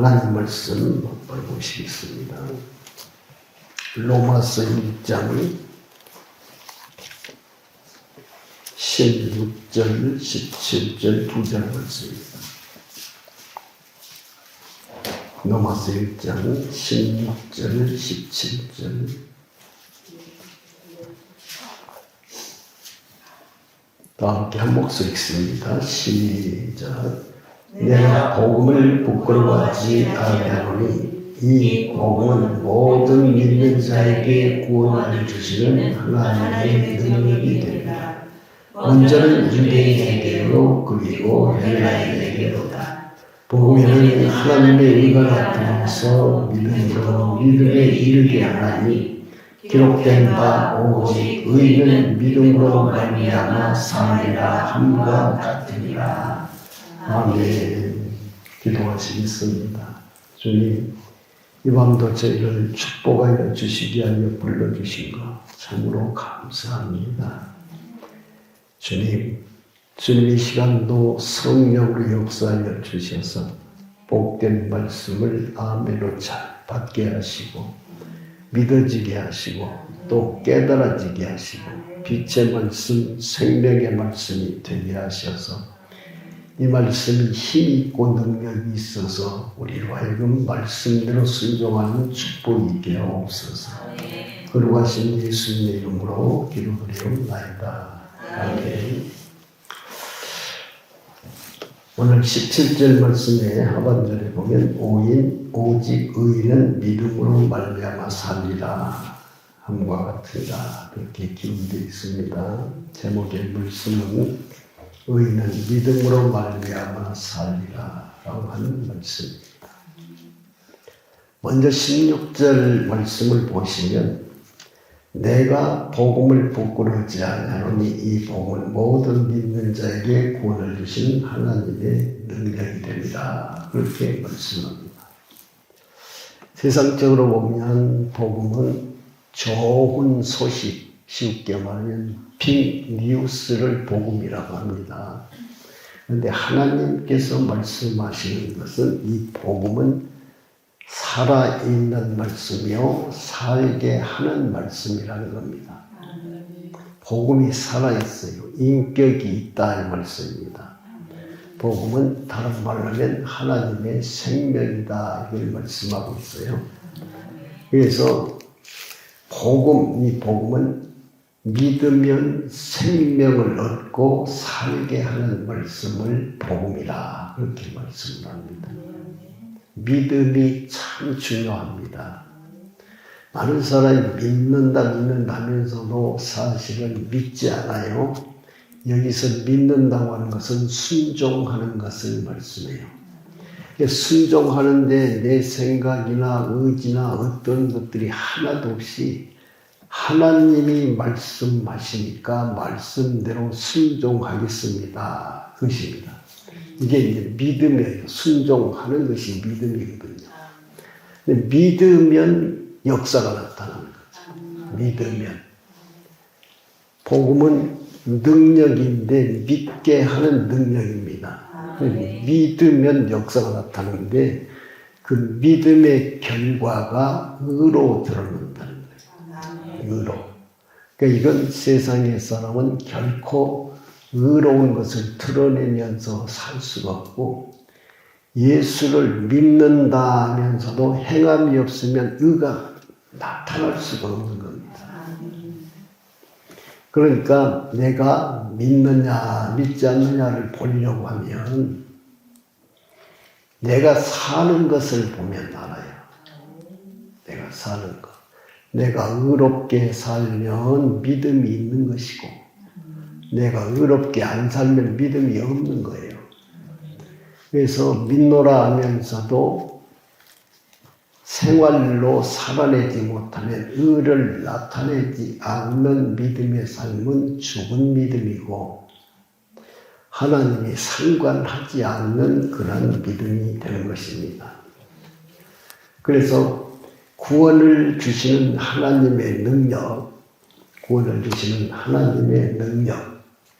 하나님 말씀 보시겠습니다. 로마서 1장 16절, 17절 두 절 말씀입니다. 로마서 1장 16절, 17절. 다 함께 한 목소리 읽습니다. 시작. 내가 복음을 부끄러워하지 아니하노니 이 복음은 모든 믿는 자에게 구원을 주시는 하나님의 능력이 됩니다. 먼저는 유대인에게로 그리고 헬라인에게로다. 복음에는 하나님의 의가 나타나서 믿음으로 믿음에 이르게 하나니 기록된 바 오직 의인은 믿음으로 말미암아 사리라 함과 같으니라. 아멘. 기도하시겠습니다. 주님, 이 밤도 저희를 축복하여 주시기 위하여 불러주신 것 참으로 감사합니다. 주님, 주님 이 시간도 성령으로 역사하여 주셔서 복된 말씀을 아멘으로 잘 받게 하시고 믿어지게 하시고 또 깨달아지게 하시고 빛의 말씀, 생명의 말씀이 되게 하셔서 이 말씀이 힘있고 능력이 있어서 우리로 하여금 말씀대로 순종하는 축복이 있게 하옵소서. 거룩하신 예수님의 이름으로 기도드리옵나이다. 아멘. 오늘 17절 말씀의 하반절에 보면 오직 의인은 믿음으로 말미암아 살리라 함과 같으리라 그렇게 기록되어 있습니다. 제목의 말씀은 의인은 믿음으로 말미암아 살리라 라고 하는 말씀입니다. 먼저 16절 말씀을 보시면 내가 복음을 부끄러워하지 아니하노니 이 복음은 모든 믿는 자에게 구원을 주시는 하나님의 능력이 됩니다. 그렇게 말씀합니다. 세상적으로 보면 복음은 좋은 소식, 쉽게 말하면 빅 뉴스를 복음이라고 합니다. 그런데 하나님께서 말씀하시는 것은 이 복음은 살아있는 말씀이요 살게 하는 말씀이라는 겁니다. 복음이 살아있어요. 인격이 있다 이 말씀입니다. 복음은 다른 말로 하면 하나님의 생명이다 이걸 말씀하고 있어요. 그래서 이 복음은 믿으면 생명을 얻고 살게 하는 말씀을 복음이라 그렇게 말씀을 합니다. 믿음이 참 중요합니다. 많은 사람이 믿는다 하면서도 사실은 믿지 않아요. 여기서 믿는다고 하는 것은 순종하는 것을 말씀해요. 순종하는데 내 생각이나 의지나 어떤 것들이 하나도 없이 하나님이 말씀하시니까 말씀대로 순종하겠습니다. 그것입니다. 이게 이제 믿음이에요. 순종하는 것이 믿음이거든요. 근데 믿으면 역사가 나타나는 거죠. 믿으면. 복음은 능력인데 믿게 하는 능력입니다. 믿으면 역사가 나타나는데 그 믿음의 결과가 의로 드러난다는 거예요. 의로. 그러니까 이건 세상의 사람은 결코 의로운 것을 드러내면서 살 수가 없고 예수를 믿는다 하면서도 행함이 없으면 의가 나타날 수가 없는 겁니다. 그러니까 내가 믿느냐 믿지 않느냐를 보려고 하면 내가 사는 것을 보면 알아요. 내가 사는 것. 내가 의롭게 살면 믿음이 있는 것이고 내가 의롭게 안 살면 믿음이 없는 거예요. 그래서 믿노라 하면서도 생활로 살아내지 못하면 의를 나타내지 않는 믿음의 삶은 죽은 믿음이고 하나님이 상관하지 않는 그런 믿음이 되는 것입니다. 그래서 구원을 주시는 하나님의 능력,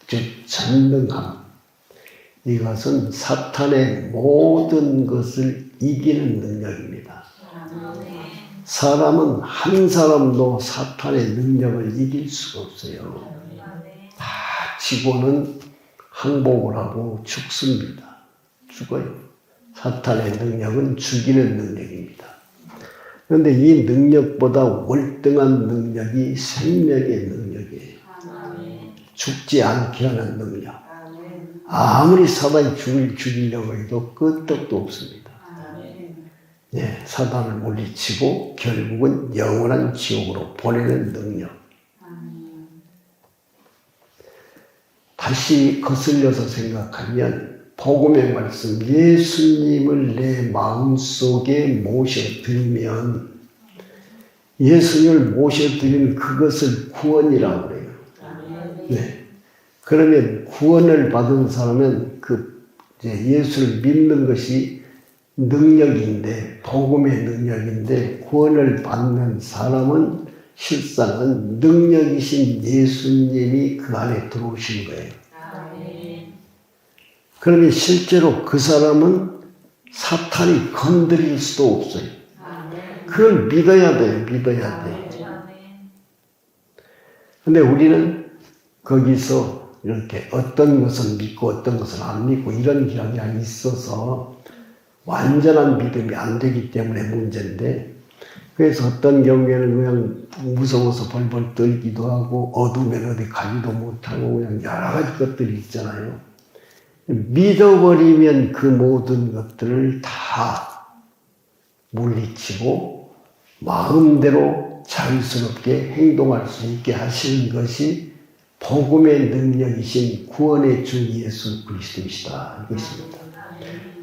즉 전능함, 이것은 사탄의 모든 것을 이기는 능력입니다. 사람은 한 사람도 사탄의 능력을 이길 수가 없어요. 다 지고는 항복을 하고 죽습니다. 죽어요. 사탄의 능력은 죽이는 능력입니다. 그런데 이 능력보다 월등한 능력이 생명의 능력이에요. 죽지 않게 하는 능력. 아무리 사단이 죽이려고 해도 끄떡도 없습니다. 예, 사단을 물리치고 결국은 영원한 지옥으로 보내는 능력. 다시 거슬려서 생각하면 복음의 말씀, 예수님을 내 마음속에 모셔들면 예수님을 모셔드리는 그것을 구원이라고 그래요. 네. 그러면 구원을 받은 사람은 이제 예수를 믿는 것이 능력인데, 복음의 능력인데, 구원을 받는 사람은 실상은 능력이신 예수님이 그 안에 들어오신 거예요. 그러면 실제로 그 사람은 사탄이 건드릴 수도 없어요. 그걸 믿어야 돼요. 믿어야 돼요. 근데 우리는 거기서 이렇게 어떤 것은 믿고 어떤 것은 안 믿고 이런 경향이 있어서 완전한 믿음이 안 되기 때문에 문제인데, 그래서 어떤 경우에는 그냥 무서워서 벌벌 떨기도 하고 어두우면 어디 가지도 못하고 그냥 여러 가지 것들이 있잖아요. 믿어버리면 그 모든 것들을 다 물리치고 마음대로 자유스럽게 행동할 수 있게 하시는 것이 복음의 능력이신 구원의 주 예수 그리스도이시다. 이것입니다.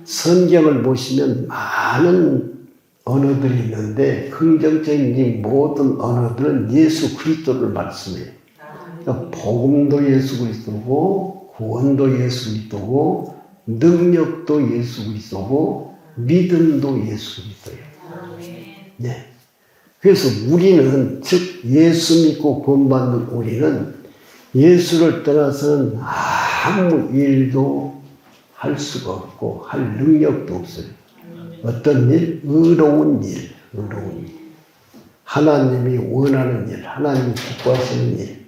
성경을 보시면 많은 언어들이 있는데 긍정적인 이 모든 언어들은 예수 그리스도를 말씀해요. 그러니까 복음도 예수 그리스도고 구원도 예수 그리스도고 능력도 예수 그리스도고 믿음도 예수 그리스도예요. 네. 그래서 우리는 즉 예수 믿고 구원받는 우리는 예수를 떠나서는 아무 일도 할 수가 없고 할 능력도 없어요. 어떤 일? 의로운 일. 하나님이 원하는 일, 하나님이 기뻐하시는 일.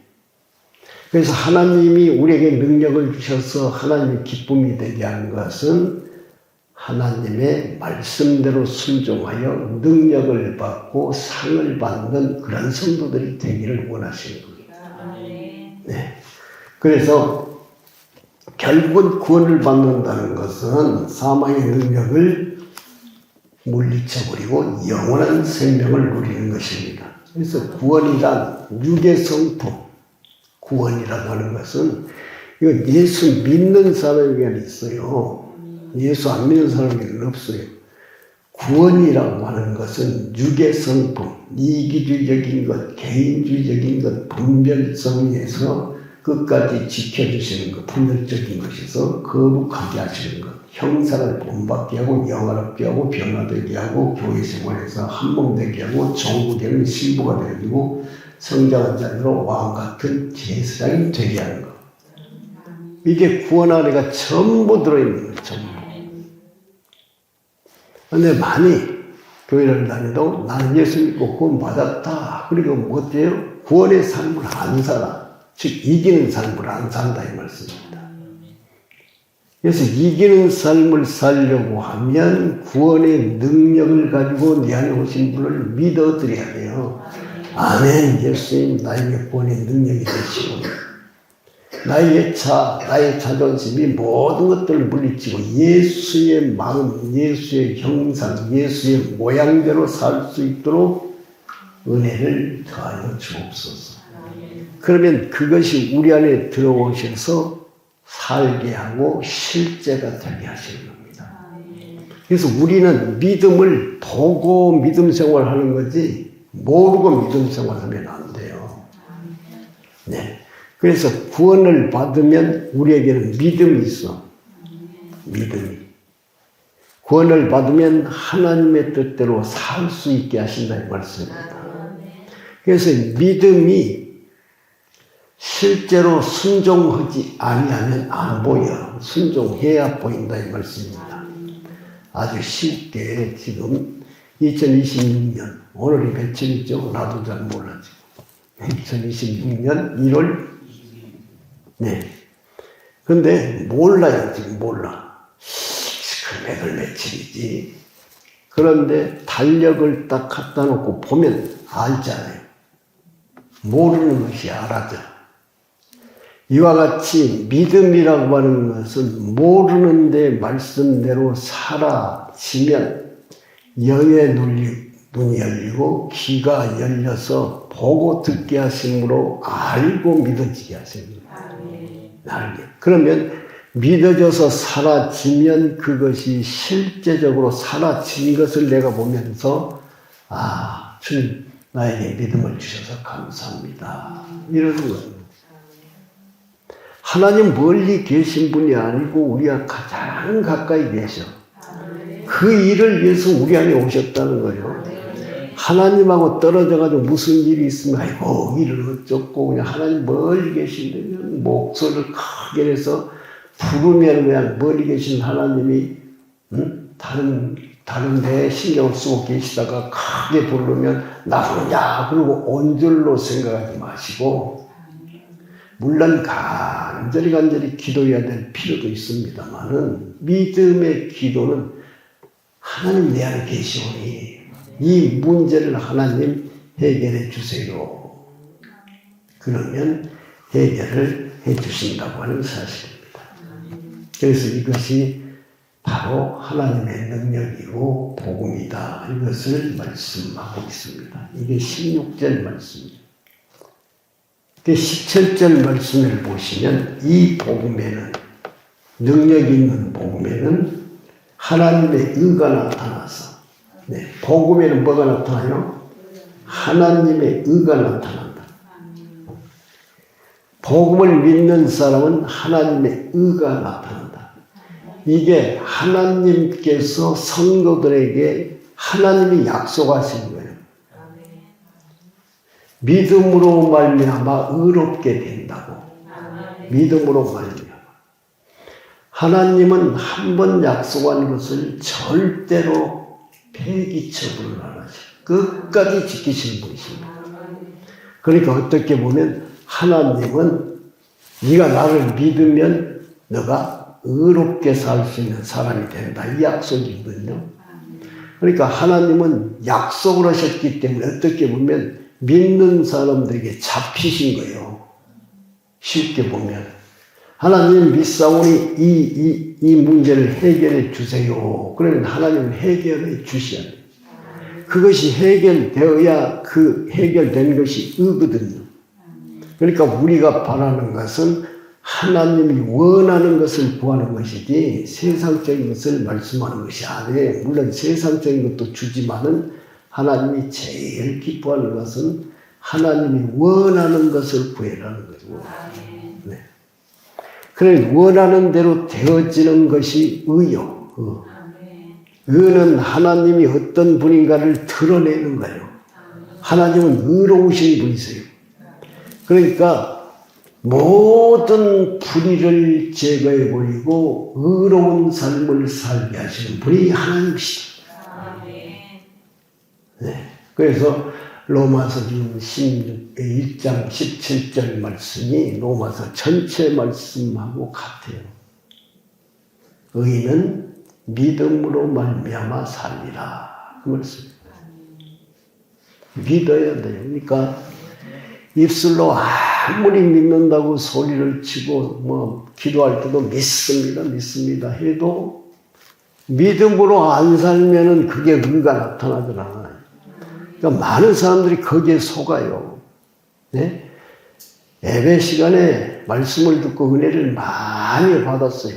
그래서 하나님이 우리에게 능력을 주셔서 하나님의 기쁨이 되게 하는 것은 하나님의 말씀대로 순종하여 능력을 받고 상을 받는 그런 성도들이 되기를 원하시는 겁니다. 네. 그래서 결국은 구원을 받는다는 것은 사망의 능력을 물리쳐버리고 영원한 생명을 누리는 것입니다. 그래서 구원이란 육의 성품, 구원이라고 하는 것은 이거 예수 믿는 사람에게는 있어요. 예수 안 믿는 사람에게는 없어요. 구원이라고 하는 것은 육의 성품, 이기주의적인 것, 개인주의적인 것, 분별성에서 끝까지 지켜주시는 것, 분별적인 것에서 거룩하게 하시는 것, 형상을 본받게 하고 영화롭게 하고 변화되게 하고 교회 생활에서 한몸되게 하고 종국에는 신부가 되고 성장한 자리로 왕같은 제사장이 되게 하는 것. 이게 구원 안에가 전부 들어있는 거예요. 전부. 그런데 많이 교회를 다니도 나는 예수 믿고 구원 받았다. 그리고 어때요? 구원의 삶을 안 살아. 즉 이기는 삶을 안 산다 이 말씀입니다. 그래서 이기는 삶을 살려고 하면 구원의 능력을 가지고 내 안에 오신 분을 믿어드려야 돼요. 아멘. 예수님 나에게 구원의 능력이 되시고 나의 자존심이 모든 것들을 물리치고 예수의 마음, 예수의 형상, 예수의 모양대로 살 수 있도록 은혜를 더하여 주옵소서. 그러면 그것이 우리 안에 들어오셔서 살게 하고 실제가 되게 하시는 겁니다. 그래서 우리는 믿음을 보고 믿음 생활하는 거지 모르고 믿음 생활하면 안 돼요. 네. 그래서 구원을 받으면 우리에게는 믿음이 있어. 믿음이. 구원을 받으면 하나님의 뜻대로 살 수 있게 하신다는 말씀입니다. 그래서 믿음이 실제로 순종하지 아니하면 안 보여. 순종해야 보인다 이 말씀입니다. 아주 쉽게 지금 2026년 오늘이 며칠이죠? 나도 잘 몰라 지금. 2026년 1월 네. 근데 몰라요 지금 몰라. 금액을 며칠이지. 그런데 달력을 딱 갖다 놓고 보면 알잖아요. 모르는 것이 알아져. 이와 같이 믿음이라고 하는 것은 모르는데 말씀대로 사라지면 영의 눈이 열리고 귀가 열려서 보고 듣게 하심으로 알고 믿어지게 하십니다. 알게. 그러면 믿어져서 사라지면 그것이 실제적으로 사라진 것을 내가 보면서 아, 주님 나에게 믿음을 주셔서 감사합니다. 이러는 거예요. 하나님 멀리 계신 분이 아니고 우리가 가장 가까이 계셔. 그 일을 위해서 우리 안에 오셨다는 거예요. 하나님하고 떨어져가지고 무슨 일이 있으면 아이고 일을 어쩌고 그냥 하나님 멀리 계신다면 목소리를 크게 내서 부르면 그냥 멀리 계신 하나님이 다른 데에 신경을 쓰고 계시다가 크게 부르면 나부르냐 그러고 온 줄로 생각하지 마시고 물론 간절히 기도해야 될 필요도 있습니다만은 믿음의 기도는 하나님 내 안에 계시오니 이 문제를 하나님 해결해 주세요. 그러면 해결을 해 주신다고 하는 사실입니다. 그래서 이것이 바로 하나님의 능력이고 복음이다. 이것을 말씀하고 있습니다. 이게 16절 말씀입니다. 17절 말씀을 보시면 이 복음에는 능력 있는 복음에는 하나님의 의가 나타나서 복음에는 뭐가 나타나요? 하나님의 의가 나타난다. 복음을 믿는 사람은 하나님의 의가 나타난다. 이게 하나님께서 성도들에게 하나님이 약속하신 거예요. 믿음으로 말미암아 의롭게 된다고. 믿음으로 말미암아. 하나님은 한 번 약속한 것을 절대로 폐기 처분을 안 하셔. 끝까지 지키시는 분이십니다. 그러니까 어떻게 보면 하나님은 네가 나를 믿으면 너가 의롭게 살 수 있는 사람이 된다. 이 약속이거든요. 그러니까 하나님은 약속을 하셨기 때문에 어떻게 보면 믿는 사람들에게 잡히신 거예요. 쉽게 보면. 하나님 믿사오니 이 문제를 해결해 주세요. 그러면 하나님은 해결해 주셔야 돼요. 그것이 해결되어야 그 해결된 것이 의거든요. 그러니까 우리가 바라는 것은 하나님이 원하는 것을 구하는 것이지 세상적인 것을 말씀하는 것이 아니에요. 물론 세상적인 것도 주지만은 하나님이 제일 기뻐하는 것은 하나님이 원하는 것을 구해라는 거고. 네. 그래 원하는 대로 되어지는 것이 의요. 의는 하나님이 어떤 분인가를 드러내는 거예요. 하나님은 의로우신 분이세요. 그러니까 모든 불의를 제거해 버리고 의로운 삶을 살게 하시는 분이 하나님이시다. 네. 그래서 로마서 지금 1장 17절 말씀이 로마서 전체 말씀하고 같아요. 의인은 믿음으로 말미암아 살리라. 그 말씀입니다. 믿어야 돼요. 그러니까 입술로 아무리 믿는다고 소리를 치고 기도할 때도 믿습니다 해도 믿음으로 안 살면은 그게 의가 나타나더라. 그러니까 많은 사람들이 거기에 속아요. 네? 예배 시간에 말씀을 듣고 은혜를 많이 받았어요.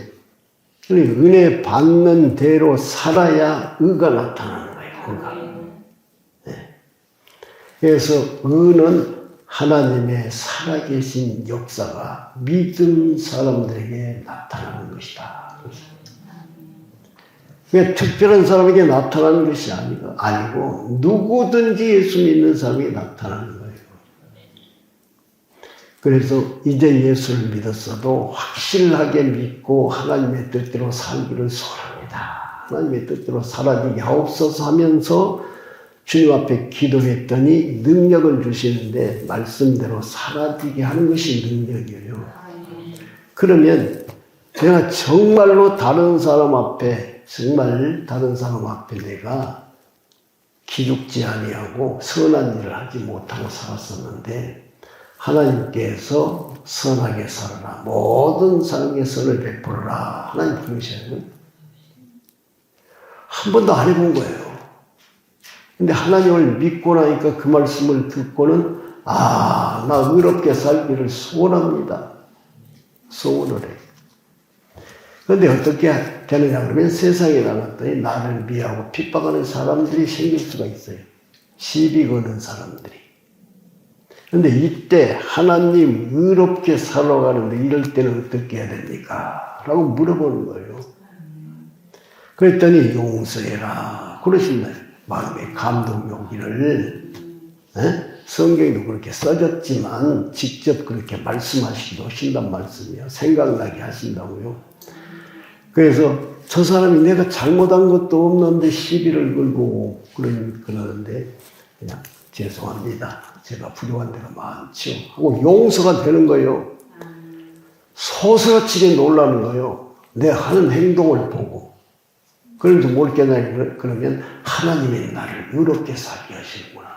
그러니까 은혜 받는 대로 살아야 의가 나타나는 거예요. 의가. 네. 그래서 의는 하나님의 살아계신 역사가 믿은 사람들에게 나타나는 것이다. 그냥 특별한 사람에게 나타나는 것이 아니고 누구든지 예수 믿는 사람에게 나타나는 거예요. 그래서 이제 예수를 믿었어도 확실하게 믿고 하나님의 뜻대로 살기를 소원합니다. 하나님의 뜻대로 살아지게 하옵소서 하면서 주님 앞에 기도했더니 능력을 주시는데 말씀대로 살아지게 하는 것이 능력이에요. 그러면 내가 정말로 다른 사람 앞에 내가 기죽지 아니하고 선한 일을 하지 못하고 살았었는데 하나님께서 선하게 살아라. 모든 사람에게 선을 베풀어라. 하나님 그러셔요. 한 번도 안 해본 거예요. 근데 하나님을 믿고 나니까 그 말씀을 듣고는 나 의롭게 살기를 소원합니다. 소원을 해요. 그런데 어떻게 되느냐 그러면 세상에 나갔더니 나를 미워하고 핍박하는 사람들이 생길 수가 있어요. 시비 거는 사람들이. 그런데 이때 하나님 의롭게 살아가는데 이럴 때는 어떻게 해야 됩니까? 라고 물어보는 거예요. 그랬더니 용서해라. 그러신다. 마음의 감동이 오기를. 성경에도 그렇게 써졌지만 직접 그렇게 말씀하시기도 하신단 말씀이에요. 생각나게 하신다고요. 그래서 저 사람이 내가 잘못한 것도 없는데 시비를 걸고 그러는데 그냥 죄송합니다. 제가 부족한 데가 많죠. 하고 용서가 되는 거예요. 소스라치게 놀라는 거예요. 내 하는 행동을 보고. 그러면서 뭘 깨달으냐 그러면 하나님이 나를 의롭게 살게 하시는구나.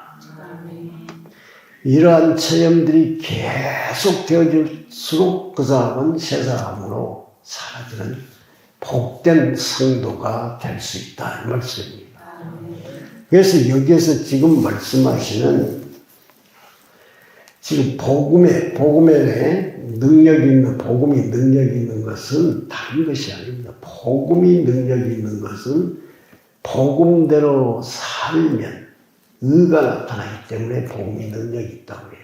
이러한 체험들이 계속 되어질수록 그 사람은 새 사람으로 사라지는 복된 성도가 될 수 있다. 이 말씀입니다. 그래서 여기에서 지금 말씀하시는 지금 복음의 능력이 있는, 복음이 능력이 있는 것은 다른 것이 아닙니다. 복음이 능력이 있는 것은 복음대로 살면 의가 나타나기 때문에 복음이 능력이 있다고 해요.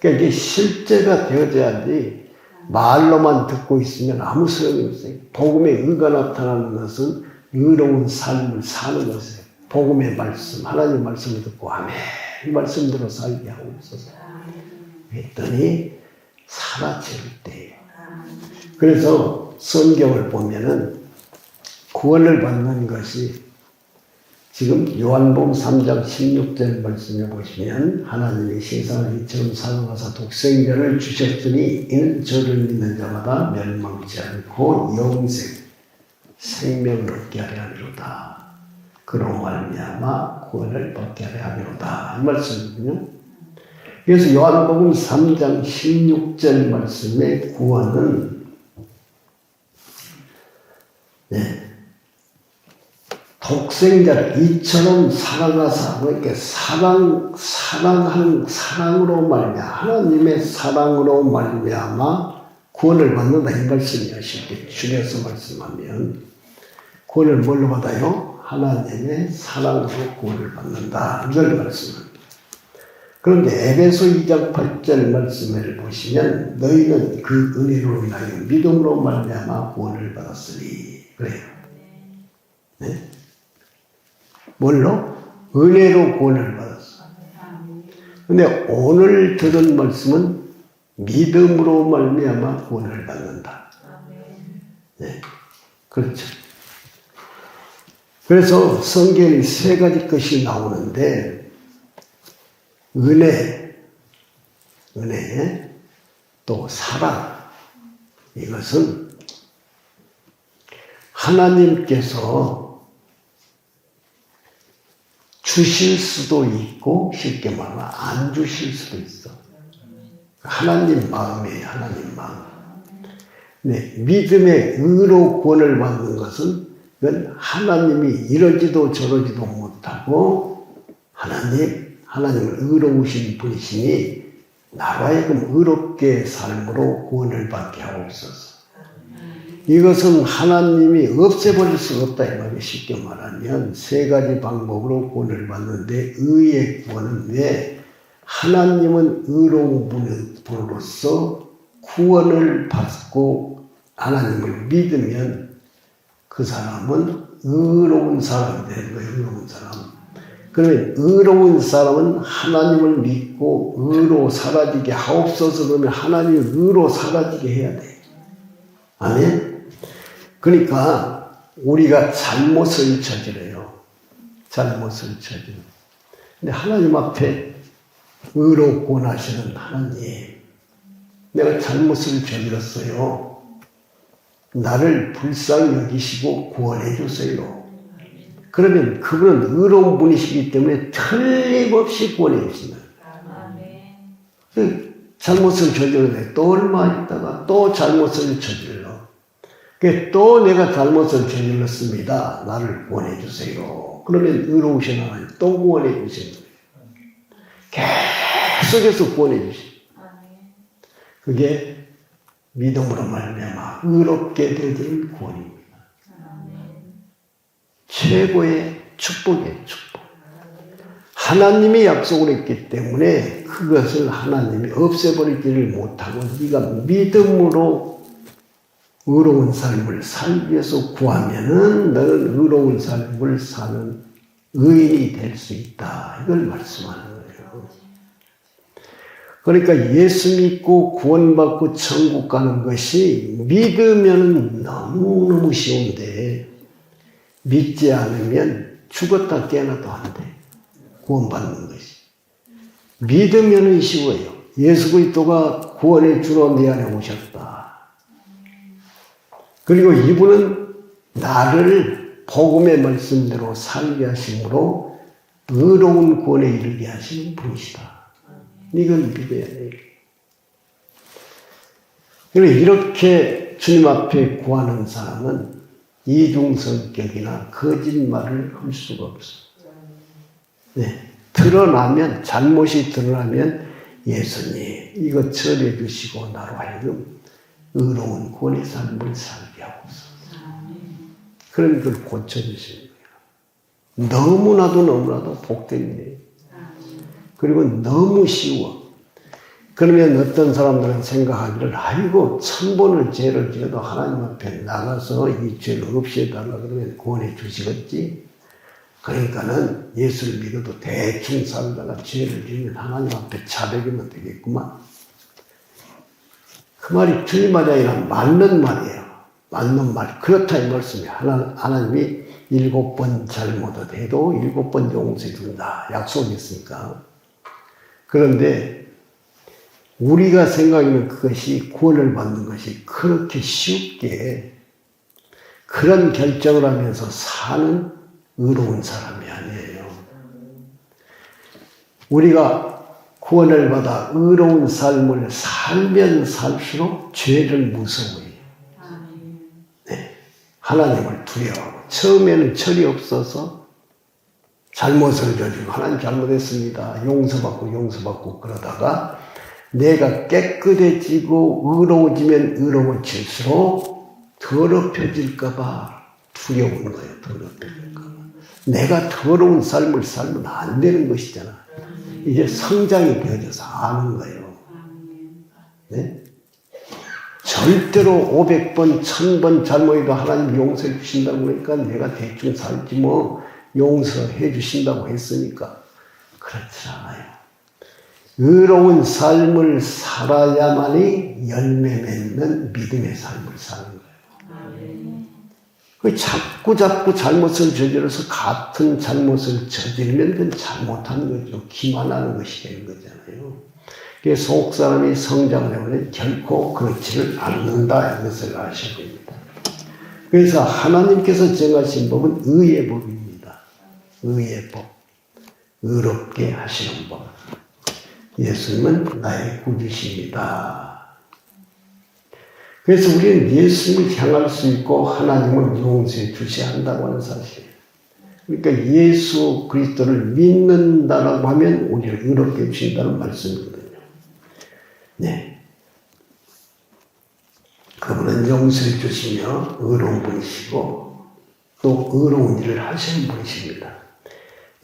그러니까 이게 실제가 되어져야지 말로만 듣고 있으면 아무 소용이 없어요. 복음의 의가 나타나는 것은 의로운 삶을 사는 것이에요. 복음의 말씀, 하나님 말씀을 듣고 아멘 이 말씀대로 살게 하고 있어서 했더니 사라질 때예요. 그래서 성경을 보면은 구원을 받는 것이 지금 요한복음 3장 16절 말씀에 보시면 하나님이 세상을 이처럼 사랑하사 독생자를 주셨으니 이는 저를 믿는 자마다 멸망치 않고 영생 생명을 얻게 하려 함이로다. 그로 말미암아 구원을 받게 하려 함이로다. 이 말씀이거든요. 그래서 요한복음 3장 16절 말씀의 구원은 독생자를 이처럼 사랑하사, 그러니까 사랑으로 말미암아 하나님의 사랑으로 말미암아 구원을 받는다 이 말씀이야. 쉽게 줄여서 말씀하면 구원을 뭘로 받아요? 하나님의 사랑으로 구원을 받는다 이걸 말씀합니다. 그런데 에베소 2장 8절 말씀을 보시면 너희는 그 은혜로 인하여 믿음으로 말미암아 구원을 받았으니 그래요. 네? 뭘로? 은혜로 구원을 받았어. 근데 오늘 들은 말씀은 믿음으로 말미암아 구원을 받는다. 네, 그렇죠. 그래서 성경에 세 가지 것이 나오는데 은혜, 또 사랑, 이것은 하나님께서 주실 수도 있고 쉽게 말하면 안 주실 수도 있어. 하나님 마음이에요. 하나님 마음. 네, 믿음의 의로 구원을 받는 것은 그건 하나님이 이러지도 저러지도 못하고 하나님은 의로우신 분이시니 나로 하여금 의롭게 삶으로 구원을 받게 하옵소서. 이것은 하나님이 없애버릴 수가 없다 이 말이에요. 쉽게 말하면 세 가지 방법으로 구원을 받는데 의의 구원은 왜? 하나님은 의로운 분으로서 구원을 받고 하나님을 믿으면 그 사람은 의로운 사람이 되는 거예요. 의로운 사람. 그러면 의로운 사람은 하나님을 믿고 의로 사라지게 하옵소서. 그러면 하나님이 의로 사라지게 해야 돼. 아멘. 그러니까 우리가 잘못을 저질러요. 잘못을 저질러. 근데 하나님 앞에 의로 구원하시는 하나님, 내가 잘못을 저질렀어요. 나를 불쌍히 여기시고 구원해 주세요. 그러면 그분은 의로운 분이시기 때문에 틀림없이 구원해 주신다. 잘못을 저질러내 또 얼마 있다가 또 잘못을 저질러. 또 내가 잘못을 저질렀습니다. 나를 구원해 주세요. 그러면 의로우신 하나님 또 구원해 주시는 거예요. 계속해서 구원해 주시는 거예요. 그게 믿음으로 말미암아 의롭게 되어지는 구원입니다. 최고의 축복이에요. 축복. 하나님이 약속을 했기 때문에 그것을 하나님이 없애버리지를 못하고 네가 믿음으로 의로운 삶을 살기 위해서 구하면은 너는 의로운 삶을 사는 의인이 될 수 있다. 이걸 말씀하는 거예요. 그러니까 예수 믿고 구원받고 천국 가는 것이 믿으면 너무너무 쉬운데 믿지 않으면 죽었다 깨어나도 안 돼. 구원받는 것이. 믿으면 쉬워요. 예수 그리스도가 구원의 주로 내 안에 오셨다. 그리고 이분은 나를 복음의 말씀대로 살게 하심으로 의로운 구원에 이르게 하시는 분이시다. 이걸 믿어야 돼요. 그리고 이렇게 주님 앞에 구하는 사람은 이중성격이나 거짓말을 할 수가 없어요. 네. 드러나면, 잘못이 드러나면 예수님 이거 처리해 주시고 나로 하여금 의로운 구원의 삶을 살게 하옵소서. 그런 걸 고쳐주시는 거예요. 너무나도 복된 일이에요. 그리고 너무 쉬워. 그러면 어떤 사람들은 생각하기를 아이고 1000번을 죄를 지어도 하나님 앞에 나가서 이 죄를 없애달라 그러면 구원해 주시겠지. 그러니까는 예수를 믿어도 대충 살다가 죄를 지으면 하나님 앞에 자백이면 되겠구만. 그 말이 틀린 말이 아니라 맞는 말이에요. 맞는 말. 그렇다 이 말씀이에요. 하나님이 7번 잘못을 해도 7번 용서해 준다. 약속했으니까. 그런데 우리가 생각하는 그것이 구원을 받는 것이 그렇게 쉽게 그런 결정을 하면서 사는 의로운 사람이 아니에요. 우리가 구원을 받아 의로운 삶을 살면 살수록 죄를 무서워해요. 네. 하나님을 두려워하고 처음에는 철이 없어서 잘못을 저지르고 하나님 잘못했습니다. 용서받고 그러다가 내가 깨끗해지고 의로워지면 의로워질수록 더럽혀질까 봐 두려운 거예요. 더럽혀질까 봐. 내가 더러운 삶을 살면 안 되는 것이잖아. 이제 성장이 되어져서 아는 거예요. 네? 절대로 500번, 1000번 잘못해도 하나님 용서해 주신다고 그러니까 내가 대충 살지 뭐 용서해 주신다고 했으니까 그렇지 않아요. 의로운 삶을 살아야만이 열매 맺는 믿음의 삶을 사는 거예요. 자꾸 잘못을 저질러서 같은 잘못을 저지르면 그건 잘못하는 거죠. 기만하는 것이 되는 거잖아요. 그래서 속 사람이 성장을 하면 결코 그렇지를 않는다. 이것을 아셔야 됩니다. 그래서 하나님께서 정하신 법은 의의 법입니다. 의의 법. 의롭게 하시는 법. 예수님은 나의 구주십니다. 그래서 우리는 예수님을 향할 수 있고 하나님을 용서해 주셔야 한다고 하는 사실이에요. 그러니까 예수 그리스도를 믿는다라고 하면 우리를 의롭게 해주신다는 말씀이거든요. 네. 그분은 용서해 주시며 의로운 분이시고 또 의로운 일을 하시는 분이십니다.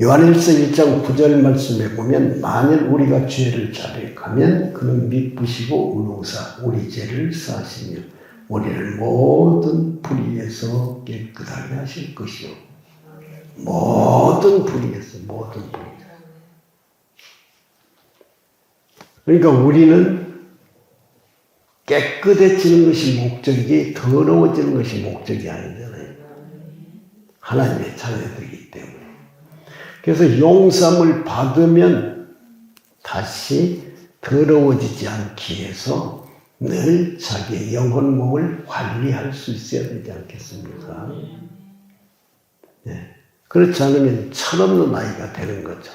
요한일서 1장 9절 말씀에 보면 만일 우리가 죄를 자백하면 그는 미쁘시고 의로우사 우리 죄를 사하시며 우리를 모든 불의에서 깨끗하게 하실 것이요. 모든 불의에서 계신 모든 분이다. 그러니까 우리는 깨끗해지는 것이 목적이지 더러워지는 것이 목적이 아니잖아요. 하나님의 자녀들이기 때문에. 그래서 용서함을 받으면 다시 더러워지지 않기 위해서 늘 자기의 영혼 몸을 관리할 수 있어야 되지 않겠습니까? 네. 그렇지 않으면 철없는 아이가 되는 거죠.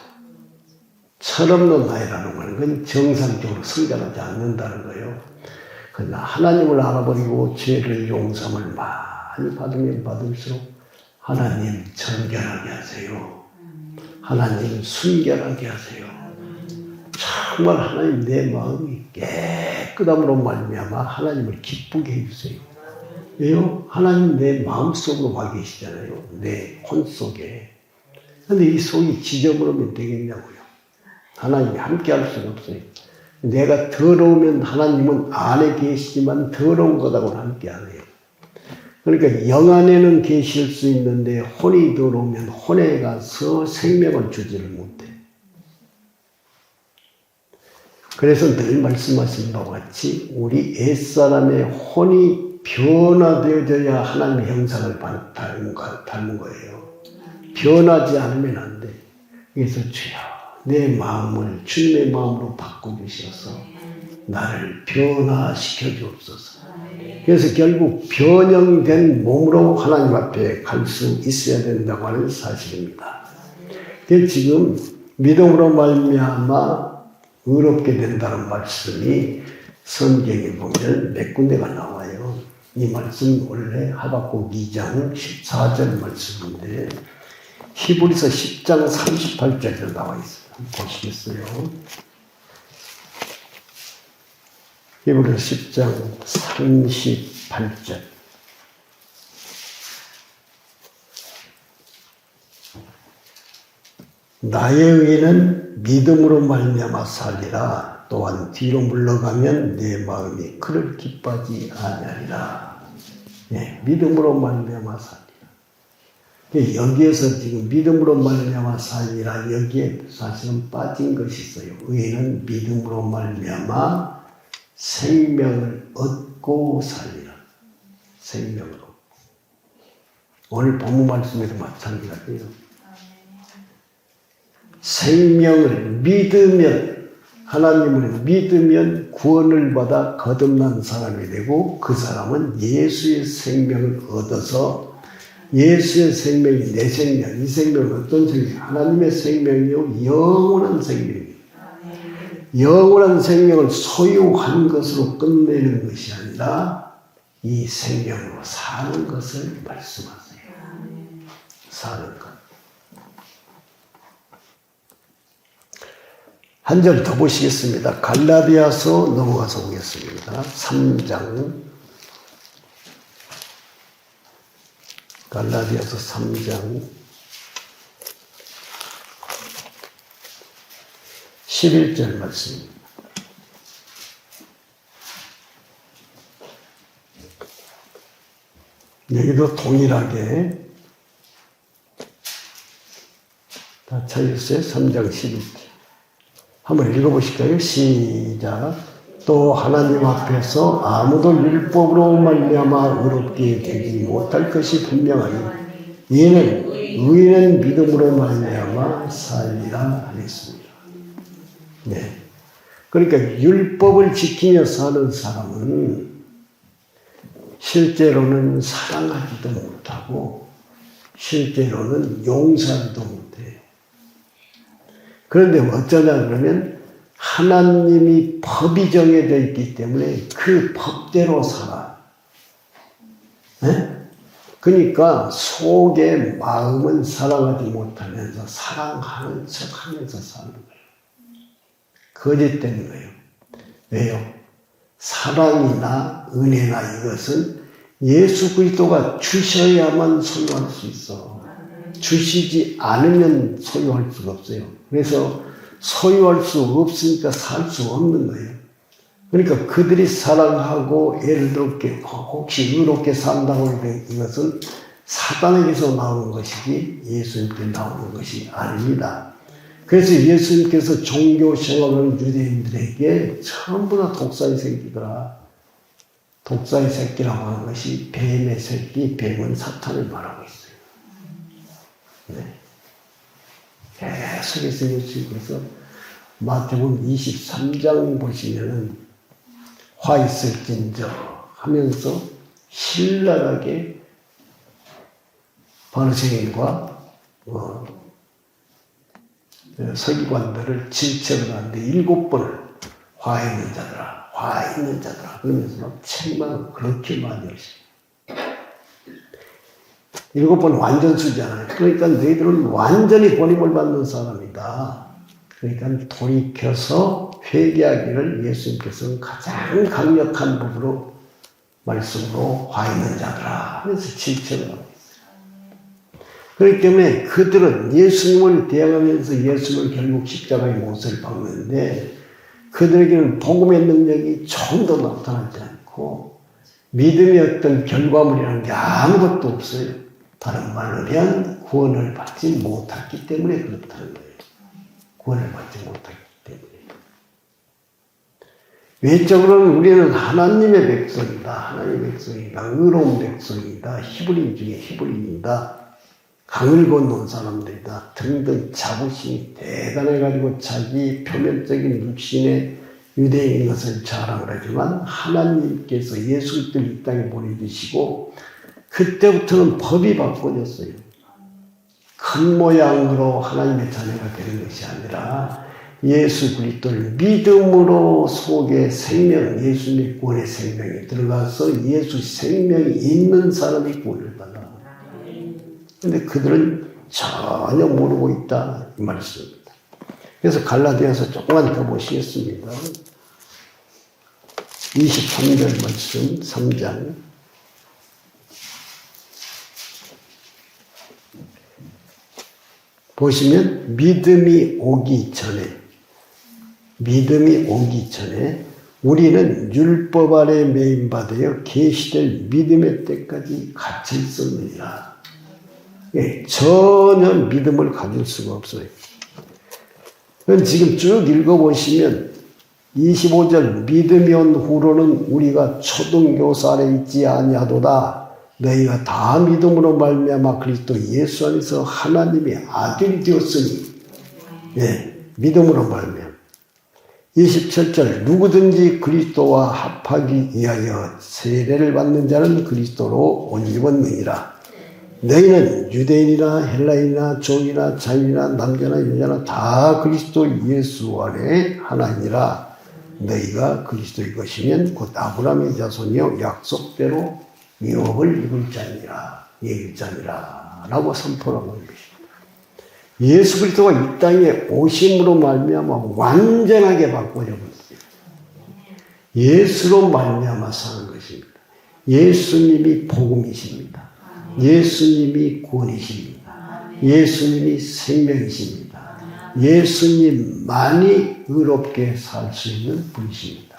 철없는 아이라는 건 정상적으로 성장하지 않는다는 거예요. 그러나 하나님을 알아버리고 죄를 용서함을 많이 받으면 받을수록 하나님 정결하게 하세요. 하나님 순결하게 하세요. 정말 하나님 내 마음이 깨끗함으로 말미암아 하나님을 기쁘게 해주세요. 왜요? 하나님 내 마음속으로 와 계시잖아요. 내 혼 속에. 근데 이 속이 지저분하면 되겠냐고요. 하나님이 함께 할 수가 없어요. 내가 더러우면 하나님은 안에 계시지만 더러운 것하고는 함께 안 해요. 그러니까 영 안에는 계실 수 있는데 혼이 더러우면 혼에 가서 생명을 주지를 못해. 그래서 늘 말씀하신 바와 같이 우리 옛사람의 혼이 변화되어져야 하나님의 형상을 닮은 거예요. 변하지 않으면 안 돼. 그래서 주여 내 마음을 주님의 마음으로 바꿔주셔서 나를 변화시켜 주옵소서. 그래서 결국 변형된 몸으로 하나님 앞에 갈 수 있어야 된다고 하는 사실입니다. 그래서 지금 믿음으로 말미암아 의롭게 된다는 말씀이 성경에 보면 몇 군데가 나와요. 이 말씀 원래 하박국 2장 14절 말씀인데 히브리서 10장 38절에 나와 있어요. 보시겠어요? 히브리서 10장 38절. 나의 의는 믿음으로 말미암아 살리라. 또한 뒤로 물러가면 내 마음이 그를 기뻐하지 아니하리라. 네, 믿음으로 말미암아 살리라. 여기에서 지금 믿음으로 말미암아 살리라. 여기에 사실은 빠진 것이 있어요. 의는 믿음으로 말미암아 생명을 얻고 살리라. 생명으로. 오늘 본문 말씀에도 마찬가지예요. 생명을 믿으면 하나님을 믿으면 구원을 받아 거듭난 사람이 되고 그 사람은 예수의 생명을 얻어서 예수의 생명이 내 생명, 이 생명은 어떤 생명? 하나님의 생명이요 영원한 생명이에요. 영원한 생명을 소유한 것으로 끝내는 것이 아니라 이 생명으로 사는 것을 말씀하세요. 사는 것. 한 절 더 보시겠습니다. 갈라디아서 넘어가서 보겠습니다. 3장. 갈라디아서 3장 11절 말씀입니다. 여기도 동일하게 다 찾으셨어요? 3장 11절. 한번 읽어보실까요? 시작. 또 하나님 앞에서 아무도 율법으로 말미암아 의롭게 되지 못할 것이 분명하니 이는 의인은 믿음으로 말미암아 살리라 하였습니다. 네. 그러니까 율법을 지키며 사는 사람은 실제로는 사랑하지도 못하고 실제로는 용서하지도 못해요. 그런데 어쩌냐 그러면 하나님이 법이 정해져 있기 때문에 그 법대로 살아. 네? 그러니까 속의 마음은 사랑하지 못하면서 사랑하는 척하면서 사는 거예요. 거짓된 거예요. 왜요? 사랑이나 은혜나 이것은 예수 그리스도가 주셔야만 소유할 수 있어. 주시지 않으면 소유할 수가 없어요. 그래서 소유할 수 없으니까 살 수 없는 거예요. 그러니까 그들이 사랑하고 예를 들어 혹시 의롭게 산다고 하는 이것은 사단에게서 나오는 것이지 예수님께 나오는 것이 아닙니다. 그래서 예수님께서 종교 생활하는 유대인들에게 전부 다 독사의 새끼더라. 독사의 새끼라고 하는 것이 뱀의 새끼, 뱀은 사탄을 말하고 있어요. 네. 계속해서 예수님께서 마태복음 23장 보시면은 화 있을진저 하면서 신랄하게 바리새인과 서기관들을 질책을 하는데 7번을 화 있는 자들아, 화 있는 자들아 그러면서 막 책망을 그렇게 많이 하십니다. 7번 완전수잖아요. 그러니까 너희들은 완전히 버림을 받는 사람이다. 그러니까 돌이켜서 회개하기를 예수님께서는 가장 강력한 법으로 말씀으로 화 있는 자들아 하면서 질책을 하고 있어요. 그렇기 때문에 그들은 예수님을 대항하면서 예수님을 결국 십자가의 못을 박는데 그들에게는 복음의 능력이 조금도 나타나지 않고 믿음의 어떤 결과물이라는 게 아무것도 없어요. 다른 말로 하면 구원을 받지 못했기 때문에 그렇다는 거예요. 구원을 받지 못했기 때문에. 외적으로는 우리는 하나님의 백성이다. 하나님의 백성이다. 의로운 백성이다. 히브리인 중에 히브리인이다. 강을 건너온 사람들이다. 등등 자부심이 대단해가지고 자기 표면적인 육신의 유대인인 것을 자랑을 하지만 하나님께서 예수 그리스도를 이 땅에 보내주시고 그때부터는 법이 바꿔졌어요. 큰 모양으로 하나님의 자녀가 되는 것이 아니라 예수 그리스도를 믿음으로 속에 생명, 예수님의 구원의 생명이 들어가서 예수 생명이 있는 사람이 구원을 받아. 그런데 그들은 전혀 모르고 있다 이 말씀입니다. 그래서 갈라디아서 조금만 더 보시겠습니다. 23절 말씀 3장 보시면 믿음이 오기 전에 우리는 율법 아래 매임받아 계시될 믿음의 때까지 갇혀 있었느니라. 예, 전혀 믿음을 가질 수가 없어요. 그건 지금 쭉 읽어보시면 25절 믿음이 온 후로는 우리가 초등교사 아래 있지 아니하도다. 너희가 다 믿음으로 말미암아 그리스도 예수 안에서 하나님의 아들이 되었으니 예, 믿음으로 말미암아 27절 누구든지 그리스도와 합하기 위하여 세례를 받는 자는 그리스도로 옷 입었느니라. 너희는 유대인이나 헬라인이나 종이나 자유이나 남자나 여자나 다 그리스도 예수 안에 하나니라. 너희가 그리스도의 것이면 곧 아브라함의 자손이요 약속대로 유업을 입을 자니라 라고 선포하고 있는 것입니다. 예수 그리스도가 이 땅에 오심으로 말미암아 완전하게 바꿔져 버렸어요. 예수로 말미암아 사는 것입니다. 예수님이 복음이십니다. 예수님이 구원이십니다. 예수님이 생명이십니다. 예수님만이 의롭게 살 수 있는 분이십니다.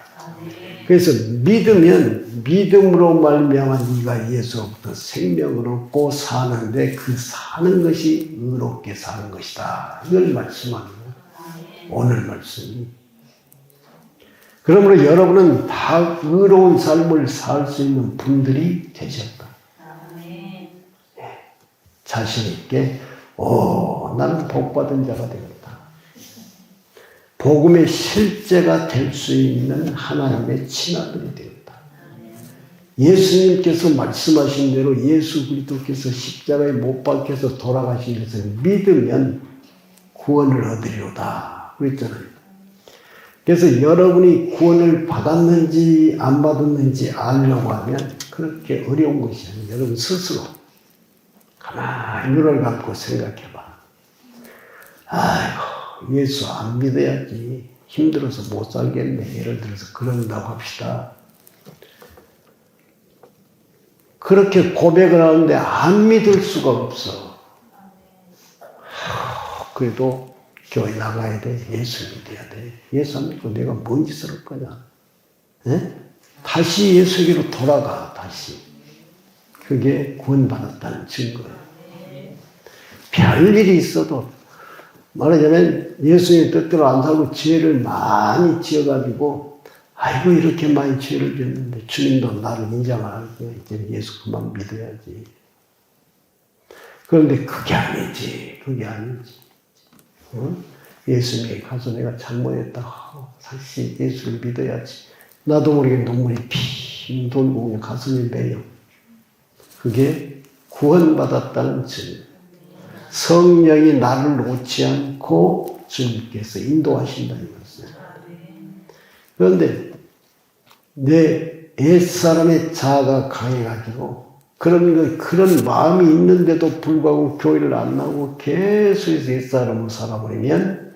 그래서 믿으면 믿음으로 말미암아 네가 예수로부터 생명을 얻고 사는데 그 사는 것이 의롭게 사는 것이다. 이걸 말씀합니다. 오늘 말씀이. 그러므로 여러분은 다 의로운 삶을 살 수 있는 분들이 되셨다. 자신 있게 나는 복받은 자가 되겠다. 복음의 실제가 될 수 있는 하나님의 친아들이 되었다. 예수님께서 말씀하신 대로 예수 그리스도께서 십자가에 못 박혀서 돌아가신 것을 믿으면 구원을 얻으리로다 그랬잖아요. 그래서 여러분이 구원을 받았는지 안 받았는지 알려고 하면 그렇게 어려운 것이 아니에요. 여러분 스스로 가만히 눈을 감고 생각해봐. 아이고 예수 안 믿어야지 힘들어서 못 살겠네. 예를 들어서 그런다고 합시다. 그렇게 고백을 하는데 안 믿을 수가 없어. 그래도 교회 나가야 돼. 예수 믿어야 돼. 예수 안 믿고 내가 뭔 짓을 할 거냐. 에? 다시 예수에게로 돌아가. 다시. 그게 구원받았다는 증거예요. 별일이 있어도 말하자면 예수님의 뜻대로 안 살고 죄를 많이 지어가지고 아이고 이렇게 많이 죄를 지었는데 주님도 나를 인정 안 하고 이제 예수 그만 믿어야지. 그런데 그게 아니지. 그게 아니지. 예수님에게 가서 내가 잘못했다. 사실 예수를 믿어야지. 나도 모르게 눈물이 피 돌고 그냥 가슴이 메여. 그게 구원받았다는 증거. 성령이 나를 놓지 않고 주님께서 인도하신다는 것이에요. 그런데 내 옛사람의 자아가 강해가지고 그런 마음이 있는데도 불구하고 교회를 안 나오고 계속 옛사람으로 살아버리면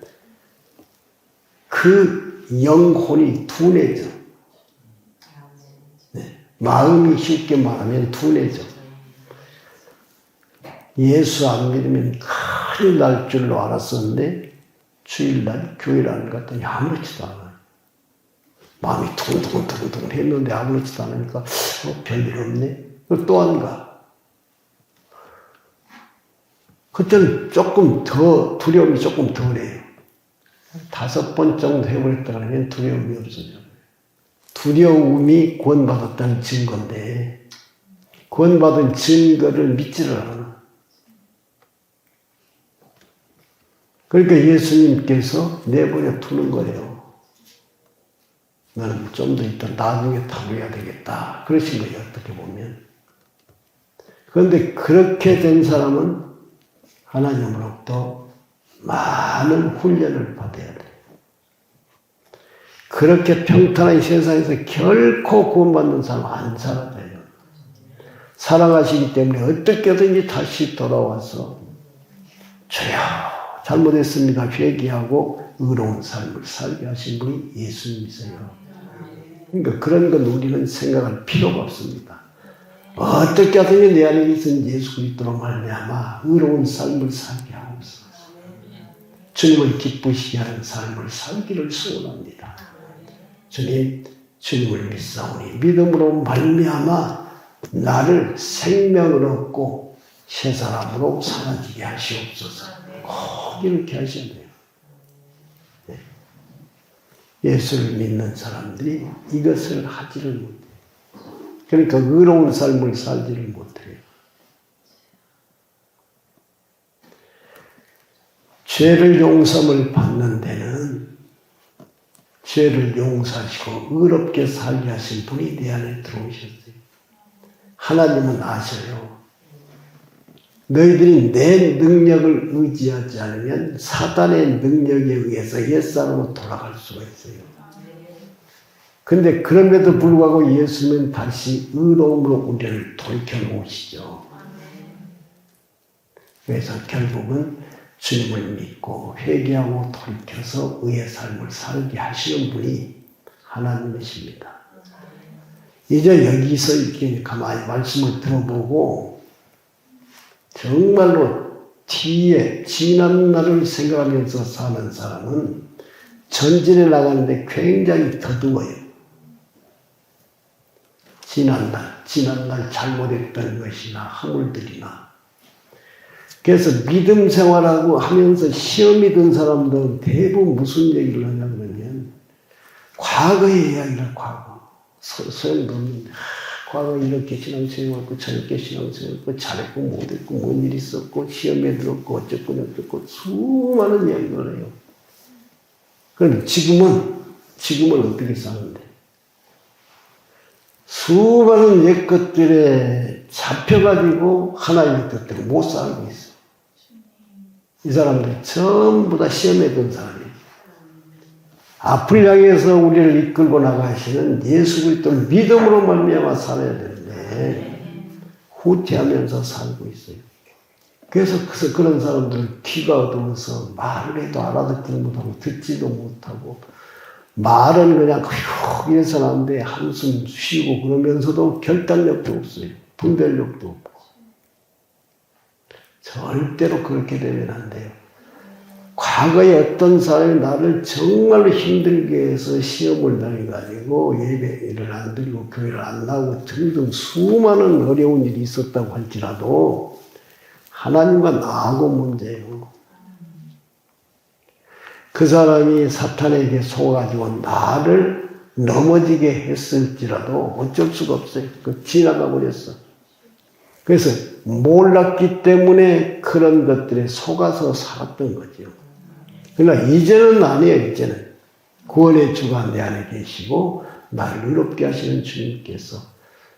그 영혼이 둔해져. 네. 마음이 쉽게 말하면 둔해져. 예수 안 믿으면 큰일 날 줄로 알았었는데 주일날 교회를 안 갔더니 아무렇지도 않아요. 마음이 두근두근 했는데 아무렇지도 않으니까 별일 없네. 또 안 가. 그때는 조금 더 두려움이 조금 덜해요. 5번 정도 해버렸다 그러면 두려움이 없어져요. 두려움이 구원받았다는 증거인데 구원받은 증거를 믿지를 않아. 그러니까 예수님께서 내버려 두는 거예요. 너는 좀 더 있다 나중에 다루어야 되겠다. 그러신 거예요. 어떻게 보면. 그런데 그렇게 된 사람은 하나님으로부터 많은 훈련을 받아야 돼요. 그렇게 평탄한 세상에서 결코 구원받는 사람 안 살아요. 사랑하시기 때문에 어떻게든지 다시 돌아와서 주여 잘못했습니다. 회개하고 의로운 삶을 살게 하신 분이 예수님이세요. 그러니까 그런 건 우리는 생각할 필요가 없습니다. 어떻게 하든지 내 안에 있은 예수 그리스도로 말미암아 의로운 삶을 살게 하옵소서. 주님을 기쁘시게 하는 삶을 살기를 소원합니다. 주님, 주님을 믿사오니 믿음으로 말미암아 나를 생명을 얻고 새 사람으로 살아지게 하시옵소서. 꼭 이렇게 하셔야 돼요. 네. 예수를 믿는 사람들이 이것을 하지를 못해요. 그러니까 의로운 삶을 살지를 못해요. 죄를 용서를 받는 데는 죄를 용서하시고 의롭게 살게 하신 분이 내 안에 들어오셨어요. 하나님은 아셔요. 너희들이 내 능력을 의지하지 않으면 사단의 능력에 의해서 옛사람으로 돌아갈 수가 있어요. 근데 그럼에도 불구하고 예수님은 다시 의로움으로 우리를 돌이켜 놓으시죠. 그래서 결국은 주님을 믿고 회개하고 돌이켜서 의의 삶을 살게 하시는 분이 하나님이십니다. 이제 여기서 이렇게 가만히 말씀을 들어보고 정말로 뒤에 지난 날을 생각하면서 사는 사람은 전진해 나가는데 굉장히 더듬어요. 지난날 잘못했던 것이나 허물들이나. 그래서 믿음 생활하고 하면서 시험이 든 사람들은 대부분 무슨 얘기를 하냐면 과거의 이야기를 과거. 소용도 없는데 과거에 이렇게 신앙생활했고 저렇게 신앙생활했고 잘했고 못했고 뭔 일이 있었고 시험에 들었고 어쩌고 수많은 이야기를 해요. 그럼 지금은 어떻게 사는데? 수많은 옛 것들에 잡혀가지고 하나님의 뜻대로 못 살고 있어. 이 사람들 전부 다 시험에 든 사람이에요. 앞을 향해서 우리를 이끌고 나가시는 예수 그리스도를 믿음으로 말미암아 살아야 되는데 후퇴하면서 살고 있어요. 그래서 그런 사람들은 귀가 어두워서 말을 해도 알아듣지도 못하고 듣지도 못하고 말은 그냥 이래서 나는데 한숨 쉬고 그러면서도 결단력도 없어요. 분별력도 없고. 절대로 그렇게 되면 안 돼요. 과거에 어떤 사람이 나를 정말로 힘들게 해서 시험을 당해가지고 예배를 안 드리고 교회를 안 나오고 등등 수많은 어려운 일이 있었다고 할지라도 하나님과 나하고 문제예요. 그 사람이 사탄에게 속아가지고 나를 넘어지게 했을지라도 어쩔 수가 없어요. 그 지나가 버렸어. 그래서 몰랐기 때문에 그런 것들에 속아서 살았던 거죠. 그러나 이제는 아니에요. 이제는 구원의 주가 내 안에 계시고 나를 의롭게 하시는 주님께서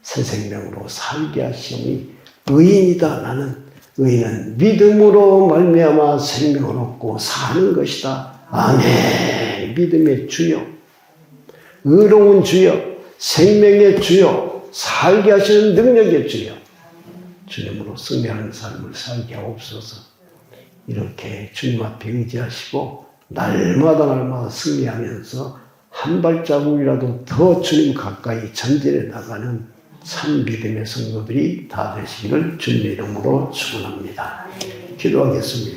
새 생명으로 살게 하시니 의인이다. 나는 의인은 믿음으로 말미암아 생명을 얻고 사는 것이다. 아멘. 믿음의 주여, 의로운 주여, 생명의 주여, 살게 하시는 능력의 주여, 주님으로 승리하는 삶을 살게 하옵소서. 이렇게 주님 앞에 의지하시고 날마다 승리하면서 한 발자국이라도 더 주님 가까이 전진해 나가는 참 믿음의 성도들이 다 되시기를 주님의 이름으로 축원합니다. 기도하겠습니다.